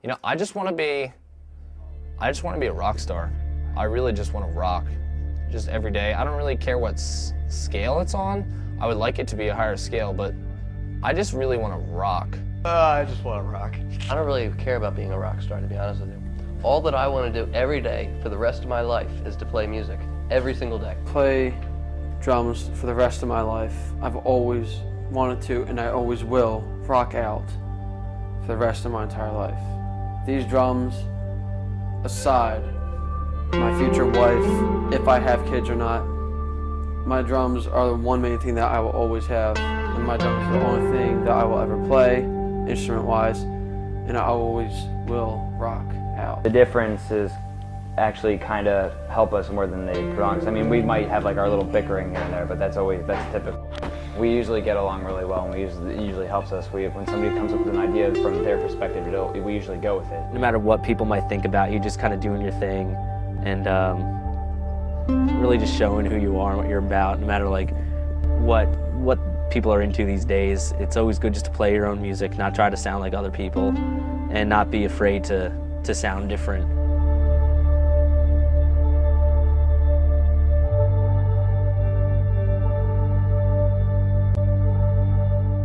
You know, I just want to be a rock star. I really just want to rock, just every day. I don't really care what scale it's on. I would like it to be a higher scale, but I just really want to rock. I just want to rock. I don't really care about being a rock star, to be honest with you. All that I want to do every day for the rest of my life is to play music, every single day. Play drums for the rest of my life. I've always wanted to, and I always will, rock out for the rest of my entire life. These drums aside, my future wife, if I have kids or not, my drums are the one main thing that I will always have, and my drums are the only thing that I will ever play, instrument-wise, and I always will rock out. The difference is actually kind of help us more than they put on. I mean, we might have like our little bickering here and there, but that's typical. We usually get along really well, and it usually helps us. When somebody comes up with an idea from their perspective, we usually go with it. No matter what people might think about you, just kind of doing your thing, and really just showing who you are and what you're about. No matter like what people are into these days, it's always good just to play your own music, not try to sound like other people, and not be afraid to sound different.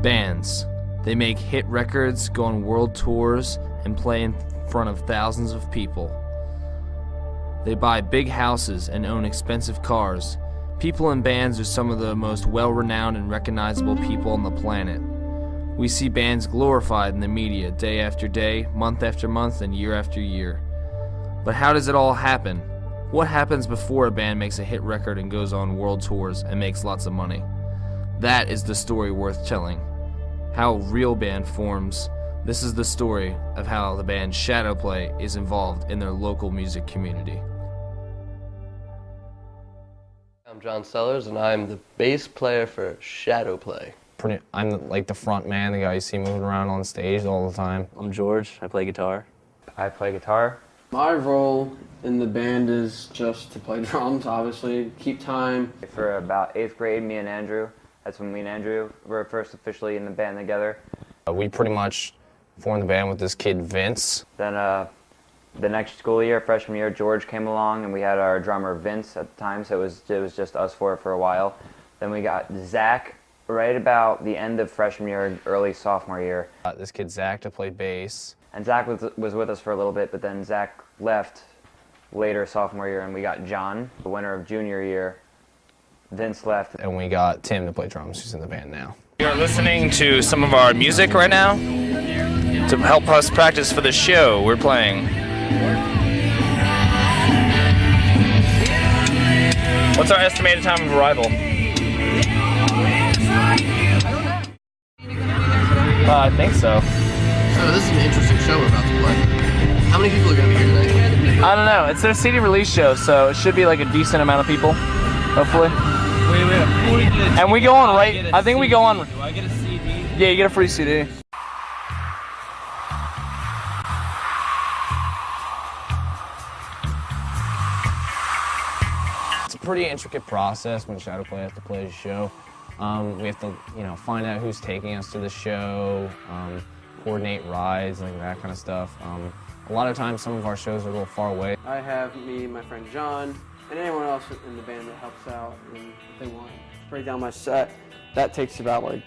Bands. They make hit records, go on world tours, and play in front of thousands of people. They buy big houses and own expensive cars. People in bands are some of the most well-renowned and recognizable people on the planet. We see bands glorified in the media day after day, month after month, and year after year. But how does it all happen? What happens before a band makes a hit record and goes on world tours and makes lots of money? That is the story worth telling. How a real band forms. This is the story of how the band Shadowplay is involved in their local music community. I'm John Sellers, and I'm the bass player for Shadowplay. I'm like the front man, the guy you see moving around on stage all the time. I'm George. I play guitar. I play guitar. My role in the band is just to play drums, obviously, keep time. For about 8th grade, me and Andrew, that's when me and Andrew were first officially in the band together. We pretty much formed the band with this kid, Vince. Then the next school year, freshman year, George came along, and we had our drummer, Vince, at the time, so it was just us four for a while. Then we got Zach right about the end of freshman year, early sophomore year. This kid, Zach, to play bass. And Zach was with us for a little bit, but then Zach left later sophomore year, and we got John, the winner of junior year. Vince left. And we got Tim to play drums, who's in the band now. You're listening to some of our music right now to help us practice for the show we're playing. What's our estimated time of arrival? I think so. So this is an interesting show we're about to play. How many people are going to be here tonight? I don't know. It's their CD release show, so it should be like a decent amount of people, hopefully. Wait, before we get it, And we go on right. I think we go on. do I get a CD? Yeah, you get a free CD. It's a pretty intricate process when Shadowplay has to play a show. We have to, find out who's taking us to the show, coordinate rides, like that kind of stuff. A lot of times, some of our shows are a little far away. I have me, my friend John, and anyone else in the band that helps out. And if they want to break down my set, that takes about like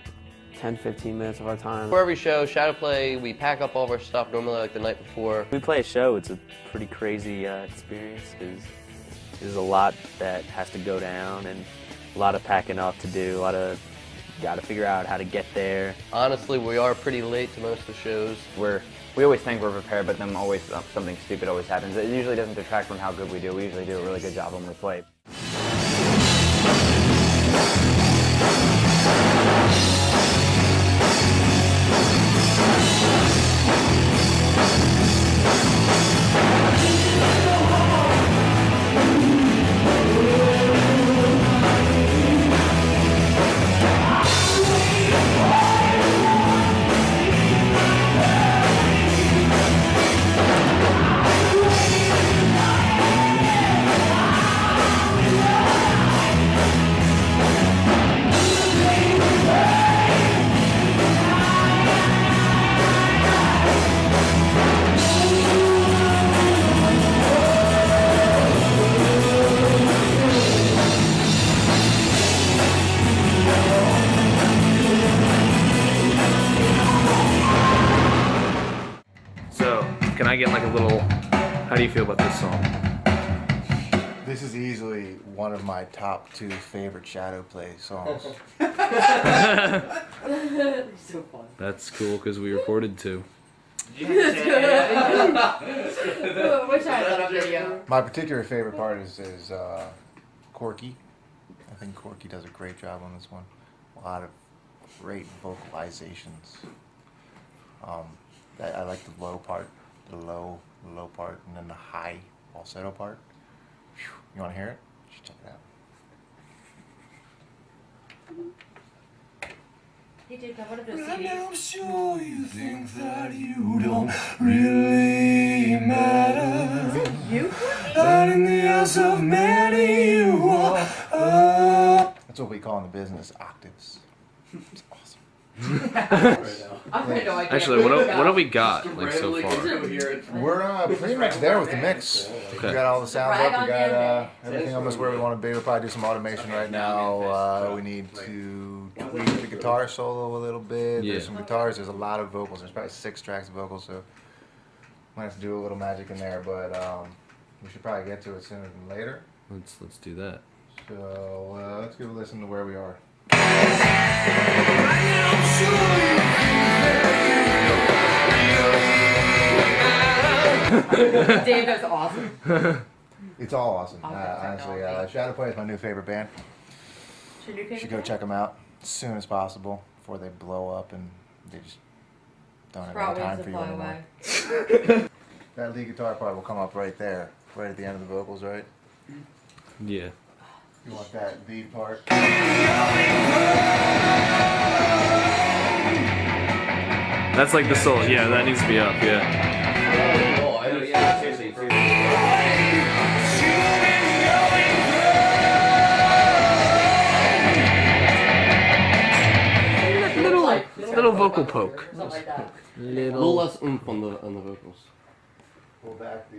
10-15 minutes of our time. For every show, Shadowplay, we pack up all of our stuff normally like the night before. We play a show. It's a pretty crazy experience because there's a lot that has to go down and a lot of packing up to do. Got to figure out how to get there. Honestly, we are pretty late to most of the shows. We always think we're prepared, but then always something stupid always happens. It usually doesn't detract from how good we do. We usually do a really good job when we play. can I get like a little? How do you feel about this song? This is easily one of my top 2 favorite Shadowplay songs. That's cool because we recorded 2. Which I love video. My particular favorite part is Corky. I think Corky does a great job on this one. A lot of great vocalizations. I like the low part, the low part, and then the high falsetto part. Whew. You want to hear it? Just check it out. Hey Dave, I wanted to see I'm sure you think that you don't really matter. Is it you? But in the eyes of many you are. That's what we call in the business octaves. It's awesome. Actually, what have we got like so far? We're pretty much there with the mix. Okay. We got all the sounds up. We got everything almost where we want to be. We'll probably do some automation right now. We need to tweak the guitar solo a little bit. Yeah. There's some guitars. There's a lot of vocals. There's probably 6 tracks of vocals, so might have to do a little magic in there. But we should probably get to it sooner than later. Let's do that. So let's give a listen to where we are. Dave, that's awesome. It's all awesome. Awesome Honestly, technology. Shadowplay is my new favorite band. Should you You should go check them out as soon as possible before they blow up and they just don't have any time for you anymore. That lead guitar part will come up right there, right at the end of the vocals, right? Yeah. You want that lead part? That's like the solo. Yeah, that needs to be up. Yeah. Little vocal poke. Something like that. A little less oomph on the vocals. Pull back the.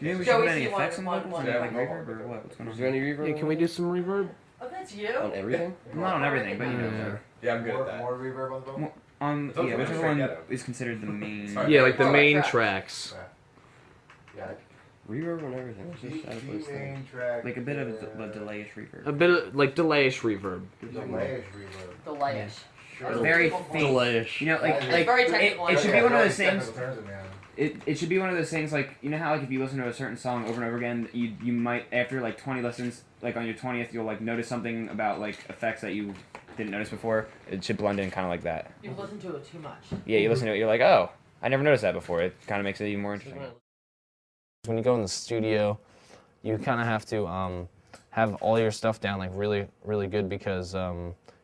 Maybe we should Joey, put any see one- effects on the one- vocals? one- Like reverb or what? What's going on? Is there any reverb? Yeah, can we do some reverb? Oh, that's you? on everything? Not on everything, but you know. Yeah, I'm good at More, that. more reverb on the vocal? On It's also yeah, whichever straight one ghetto. is considered the main. Sorry. Yeah, like the Oh, main right. tracks. Yeah. Reverb on everything. It's just Key Shadowplay's thing. main track. Like a bit of a delayish reverb. A bit of like delayish reverb. Delayish reverb. Delayish. Sure. Very faint. Delayish. You know, like It's very technical. it should be one of those things. Technical terms, man. It should be one of those things like you know how like if you listen to a certain song over and over again, you might after like 20 listens, like on your 20th, you'll like notice something about like effects that you didn't notice before. It should blend in kind of like that. You've listened to it too much. Yeah, you listen to it, you're like, oh, I never noticed that before. It kind of makes it even more interesting. When you go in the studio, you kind of have to have all your stuff down like really, really good because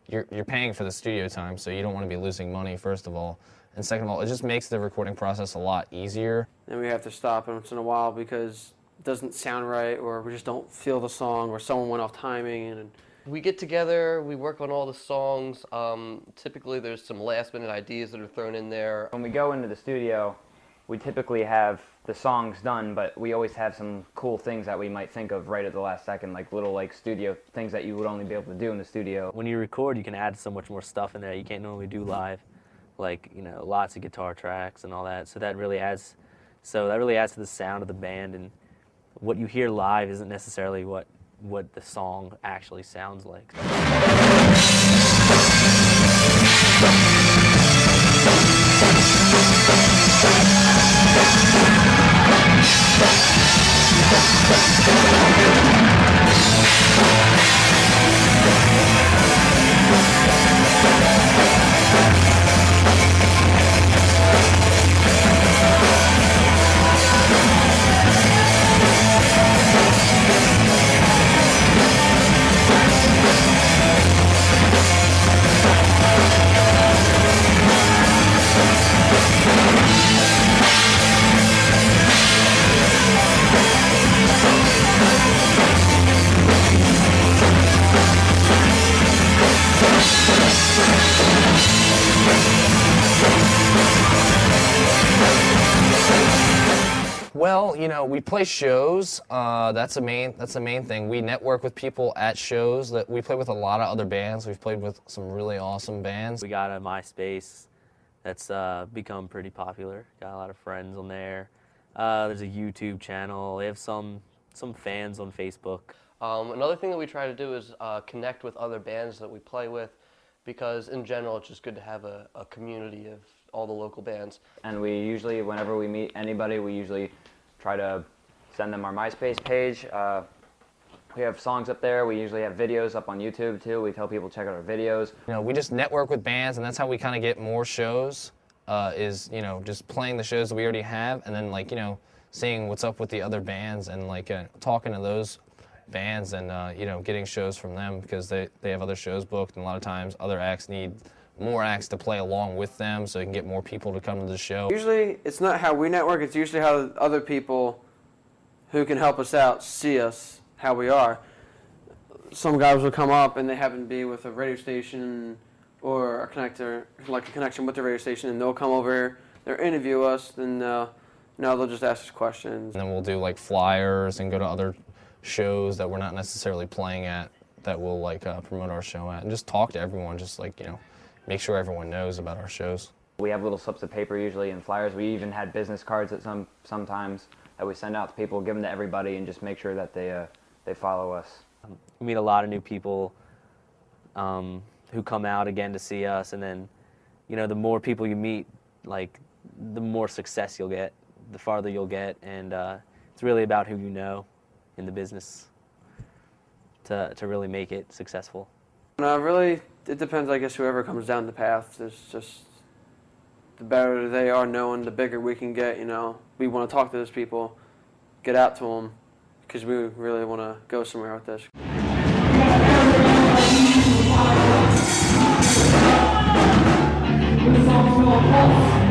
you're paying for the studio time, so you don't want to be losing money, first of all. And second of all, it just makes the recording process a lot easier. Then we have to stop once in a while because it doesn't sound right, or we just don't feel the song, or someone went off timing. And We get together, we work on all the songs. Typically there's some last minute ideas that are thrown in there. When we go into the studio, we typically have the songs done, but we always have some cool things that we might think of right at the last second, like little like studio things that you would only be able to do in the studio. When you record, you can add so much more stuff in there you can't normally do live, like lots of guitar tracks and all that. So that really adds to the sound of the band, and what you hear live isn't necessarily what the song actually sounds like. Well, we play shows. That's the main thing. We network with people at shows. That we play with a lot of other bands. We've played with some really awesome bands. We got a MySpace that's become pretty popular. Got a lot of friends on there. There's a YouTube channel. They have some fans on Facebook. Another thing that we try to do is connect with other bands that we play with, because in general it's just good to have a community of all the local bands. And we usually, whenever we meet anybody, we usually try to send them our MySpace page. We have songs up there. We usually have videos up on YouTube too. We tell people to check out our videos. You know, we just network with bands, and that's how we kind of get more shows. Is, you know, just playing the shows that we already have, and then, like, you know, seeing what's up with the other bands, and like talking to those bands, and you know, getting shows from them, because they have other shows booked, and a lot of times other acts need more acts to play along with them, so you can get more people to come to the show. Usually, it's not how we network, it's usually how other people who can help us out see us how we are. Some guys will come up and they happen to be with a radio station or a connector, like a connection with the radio station, and they'll come over here, they'll interview us, then they'll just ask us questions. And then we'll do like flyers and go to other shows that we're not necessarily playing at, that we'll like promote our show at, and just talk to everyone, just like, you know, make sure everyone knows about our shows. We have little slips of paper usually and flyers. We even had business cards at sometimes that we send out to people, give them to everybody, and just make sure that they follow us. We meet a lot of new people who come out again to see us, and then, you know, the more people you meet, like, the more success you'll get, the farther you'll get, and it's really about who you know in the business to really make it successful. Really, it depends, I guess, whoever comes down the path. It's just, the better they are known, the bigger we can get, you know. We want to talk to those people, get out to them, because we really want to go somewhere with this. The song's going